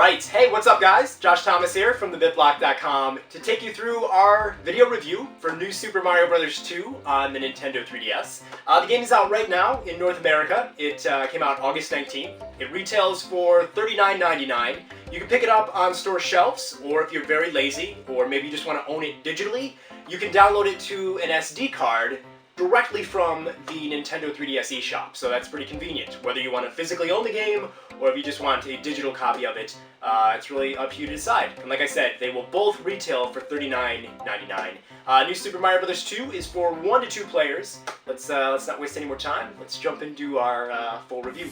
Alright, hey, what's up guys? Josh Thomas here from TheBitBlock.com to take you through our video review for New Super Mario Bros. 2 on the Nintendo 3DS. The game is out right now in North America. It came out August 19th. It retails for $39.99. You can pick it up on store shelves, or if you're very lazy, or maybe you just want to own it digitally, you can download it to an SD card directly from the Nintendo 3DS eShop, so that's pretty convenient. Whether you want to physically own the game, or if you just want a digital copy of it, it's really up to you to decide. And like I said, they will both retail for $39.99. New Super Mario Bros. 2 is for 1 to 2 players. Let's not waste any more time. Let's jump into our full review.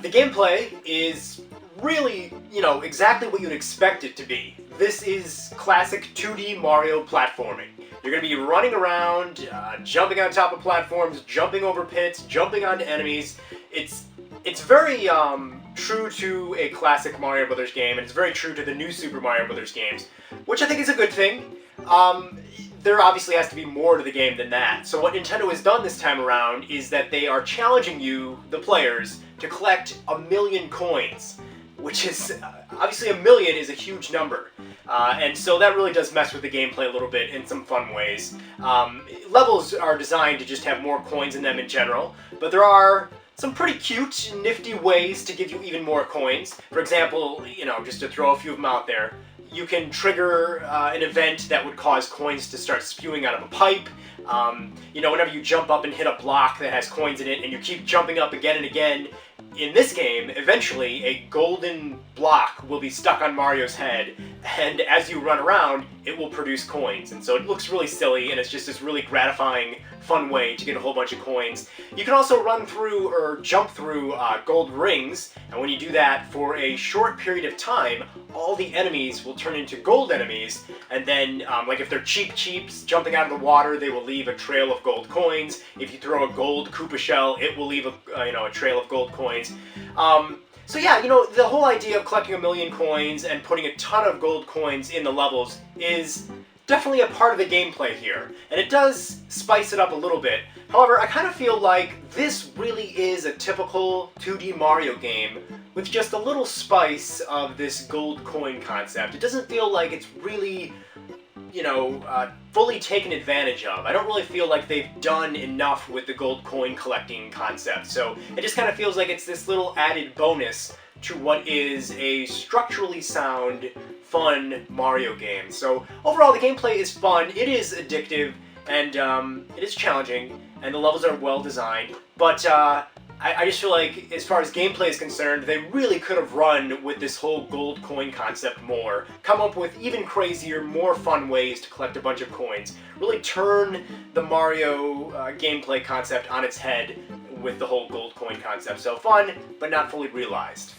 The gameplay is really, exactly what you'd expect it to be. This is classic 2D Mario platforming. You're going to be running around, jumping on top of platforms, jumping over pits, jumping onto enemies. It's very true to a classic Mario Brothers game, and it's very true to the new Super Mario Brothers games, which I think is a good thing. There obviously has to be more to the game than that. So what Nintendo has done this time around is that they are challenging you, the players, to collect 1,000,000 coins, which is, obviously 1,000,000 is a huge number. And so that really does mess with the gameplay a little bit in some fun ways. Levels are designed to just have more coins in them in general, but there are some pretty cute, nifty ways to give you even more coins. For example, just to throw a few of them out there, you can trigger an event that would cause coins to start spewing out of a pipe. Whenever you jump up and hit a block that has coins in it and you keep jumping up again and again, in this game, eventually a golden block will be stuck on Mario's head, and as you run around, it will produce coins. And so it looks really silly, and it's just this really gratifying, fun way to get a whole bunch of coins. You can also run through or jump through gold rings, and when you do that for a short period of time, all the enemies will turn into gold enemies, and then, like if they're cheeps jumping out of the water, they will leave a trail of gold coins. If you throw a gold Koopa shell, it will leave a trail of gold coins. So yeah, the whole idea of collecting 1,000,000 coins and putting a ton of gold coins in the levels is definitely a part of the gameplay here, and it does spice it up a little bit. However, I kind of feel like this really is a typical 2D Mario game with just a little spice of this gold coin concept. It doesn't feel like it's really, fully taken advantage of. I don't really feel like they've done enough with the gold coin collecting concept, so it just kind of feels like it's this little added bonus to what is a structurally sound, fun Mario game. So overall, the gameplay is fun, it is addictive, and it is challenging, and the levels are well designed, but I just feel like, as far as gameplay is concerned, they really could have run with this whole gold coin concept more, come up with even crazier, more fun ways to collect a bunch of coins, really turn the Mario gameplay concept on its head with the whole gold coin concept. So fun, but not fully realized.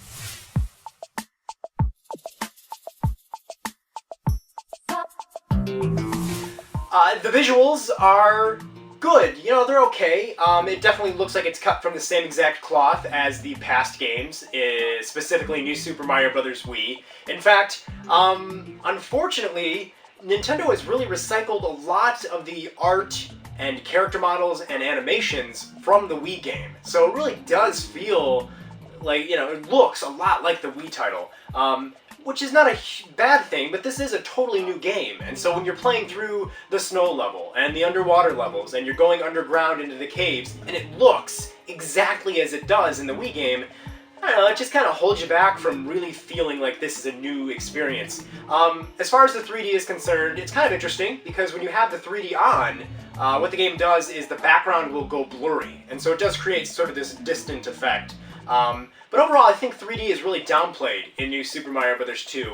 The visuals are good. They're okay. It definitely looks like it's cut from the same exact cloth as the past games, specifically New Super Mario Bros. Wii. In fact, unfortunately, Nintendo has really recycled a lot of the art and character models and animations from the Wii game. So it really does feel like, it looks a lot like the Wii title. Which is not a bad thing, but this is a totally new game, and so when you're playing through the snow level and the underwater levels, and you're going underground into the caves, and it looks exactly as it does in the Wii game, I don't know, it just kind of holds you back from really feeling like this is a new experience. As far as the 3D is concerned, it's kind of interesting, because when you have the 3D on, what the game does is the background will go blurry, and so it does create sort of this distant effect. But overall, I think 3D is really downplayed in New Super Mario Bros. 2.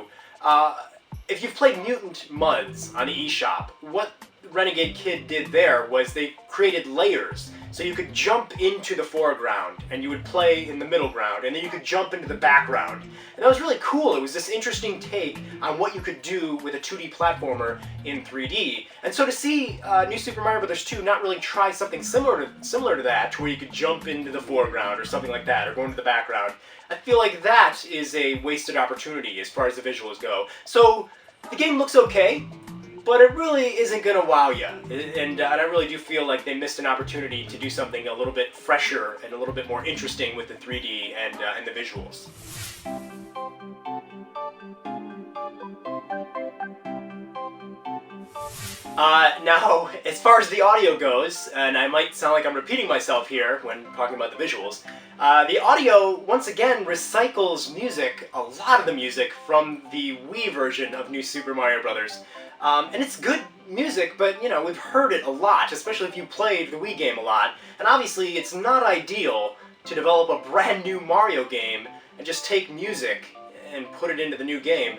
If you've played Mutant Mudds on the eShop, what Renegade Kid did there was they created layers. So you could jump into the foreground, and you would play in the middle ground, and then you could jump into the background. And that was really cool. It was this interesting take on what you could do with a 2D platformer in 3D. And so to see New Super Mario Bros. 2 not really try something similar to that, to where you could jump into the foreground or something like that, or go into the background, I feel like that is a wasted opportunity as far as the visuals go. So the game looks okay. but it really isn't gonna wow you. And I really do feel like they missed an opportunity to do something a little bit fresher and a little bit more interesting with the 3D and the visuals. Now, as far as the audio goes, and I might sound like I'm repeating myself here when talking about the visuals, the audio, once again, recycles music, a lot of the music, from the Wii version of New Super Mario Bros. And it's good music, but, you know, we've heard it a lot, especially if you played the Wii game a lot, and obviously it's not ideal to develop a brand new Mario game and just take music and put it into the new game.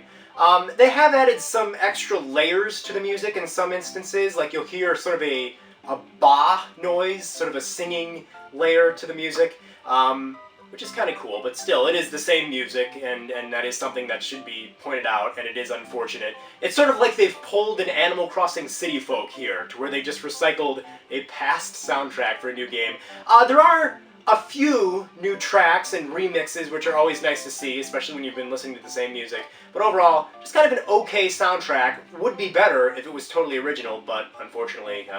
They have added some extra layers to the music in some instances, like you'll hear sort of a ba noise, sort of a singing layer to the music, which is kind of cool, but still, it is the same music, and that is something that should be pointed out, and it is unfortunate. It's sort of like they've pulled an Animal Crossing City Folk here, to where they just recycled a past soundtrack for a new game. There are a few new tracks and remixes, which are always nice to see, especially when you've been listening to the same music. But overall, just kind of an okay soundtrack. Would be better if it was totally original, but unfortunately,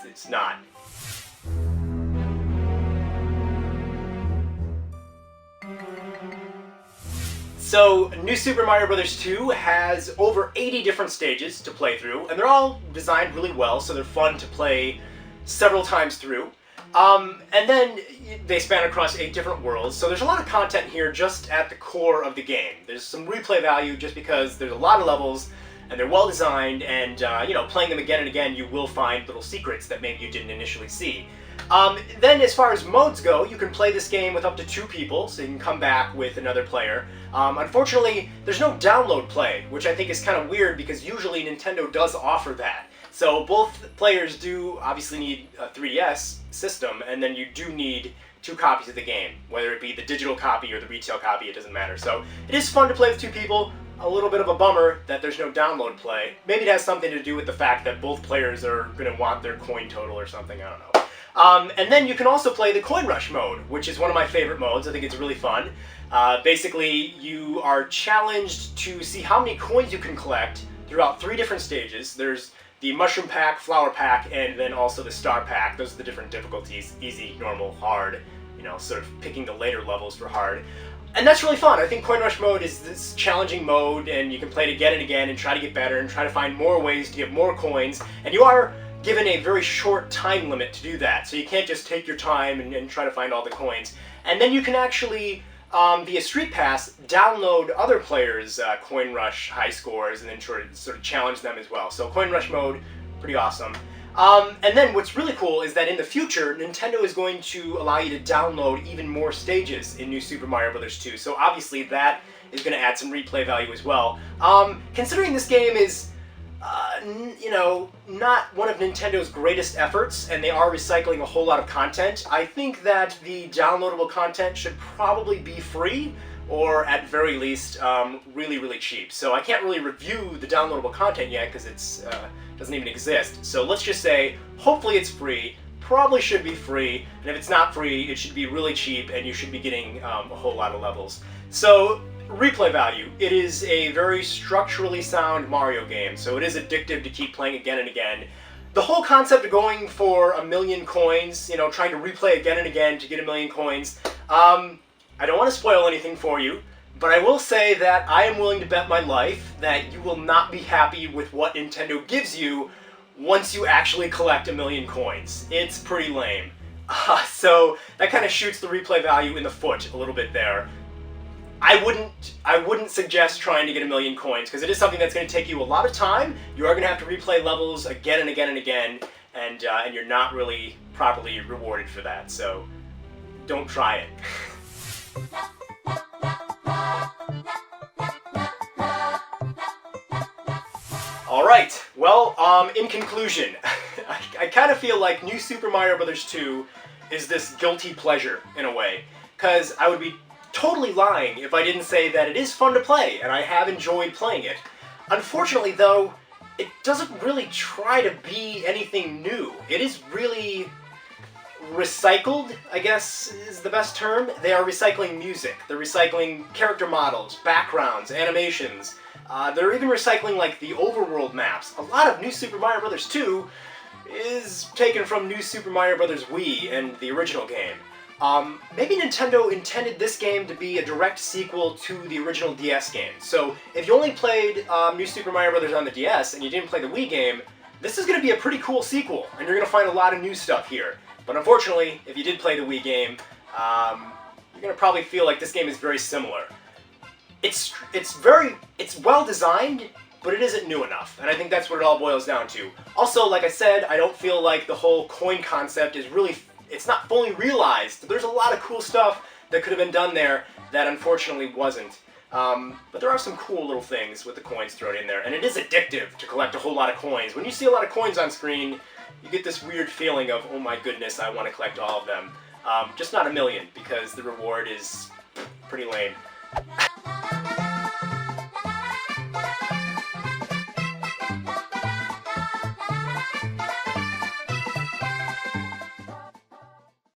it's not. So, New Super Mario Bros. 2 has over 80 different stages to play through, and they're all designed really well, so they're fun to play several times through. And then they span across 8 different worlds, so there's a lot of content here just at the core of the game. There's some replay value just because there's a lot of levels, and they're well designed, and you know, playing them again and again, you will find little secrets that maybe you didn't initially see. Then as far as modes go, you can play this game with up to 2 people, so you can come back with another player. Unfortunately, there's no download play, which I think is kind of weird because usually Nintendo does offer that. So both players do obviously need a 3DS system, and then you do need 2 copies of the game, whether it be the digital copy or the retail copy, it doesn't matter. So it is fun to play with 2 people. A little bit of a bummer that there's no download play. Maybe it has something to do with the fact that both players are going to want their coin total or something, I don't know. And then you can also play the Coin Rush mode, which is one of my favorite modes. I think it's really fun. Basically, you are challenged to see how many coins you can collect throughout 3 different stages. There's the Mushroom Pack, Flower Pack, and then also the Star Pack. Those are the different difficulties: easy, normal, hard, you know, sort of picking the later levels for hard. And that's really fun. I think Coin Rush mode is this challenging mode, and you can play it again and again and try to get better and try to find more ways to get more coins. And you are given a very short time limit to do that, so you can't just take your time and try to find all the coins. And then you can actually, via Street Pass, download other players' Coin Rush high scores and then sort of challenge them as well. So Coin Rush mode, pretty awesome. And then what's really cool is that in the future, Nintendo is going to allow you to download even more stages in New Super Mario Bros. 2. So obviously that is going to add some replay value as well. Considering this game is, you know, not one of Nintendo's greatest efforts, and they are recycling a whole lot of content, I think that the downloadable content should probably be free, or at very least, really, really cheap. So I can't really review the downloadable content yet, because it's doesn't even exist. So let's just say, hopefully it's free, probably should be free, and if it's not free, it should be really cheap, and you should be getting a whole lot of levels. So, replay value. It is a very structurally sound Mario game, so it is addictive to keep playing again and again. The whole concept of going for 1,000,000 coins, you know, trying to replay again and again to get 1,000,000 coins, I don't want to spoil anything for you, but I will say that I am willing to bet my life that you will not be happy with what Nintendo gives you once you actually collect 1,000,000 coins. It's pretty lame. So that kind of shoots the replay value in the foot a little bit there. I wouldn't suggest trying to get 1,000,000 coins, because it is something that's going to take you a lot of time. You are going to have to replay levels again and again and again, and you're not really properly rewarded for that, so don't try it. Alright, well, in conclusion, I kind of feel like New Super Mario Bros. 2 is this guilty pleasure, in a way, because I would be totally lying if I didn't say that it is fun to play, and I have enjoyed playing it. Unfortunately, though, it doesn't really try to be anything new. It is really recycled, I guess is the best term. They are recycling music. They're recycling character models, backgrounds, animations. They're even recycling like the overworld maps. A lot of New Super Mario Bros. 2 is taken from New Super Mario Bros. Wii and the original game. Maybe Nintendo intended this game to be a direct sequel to the original DS game. So if you only played New Super Mario Bros. On the DS and you didn't play the Wii game, this is going to be a pretty cool sequel, and you're going to find a lot of new stuff here. But unfortunately, if you did play the Wii game, you're going to probably feel like this game is very similar. It's well designed, but it isn't new enough, and I think that's what it all boils down to. Also, like I said, I don't feel like the whole coin concept is really, it's not fully realized. There's a lot of cool stuff that could have been done there that unfortunately wasn't. But there are some cool little things with the coins thrown in there, and it is addictive to collect a whole lot of coins. When you see a lot of coins on screen, you get this weird feeling of, oh my goodness, I want to collect all of them. Just not a million, because the reward is pretty lame.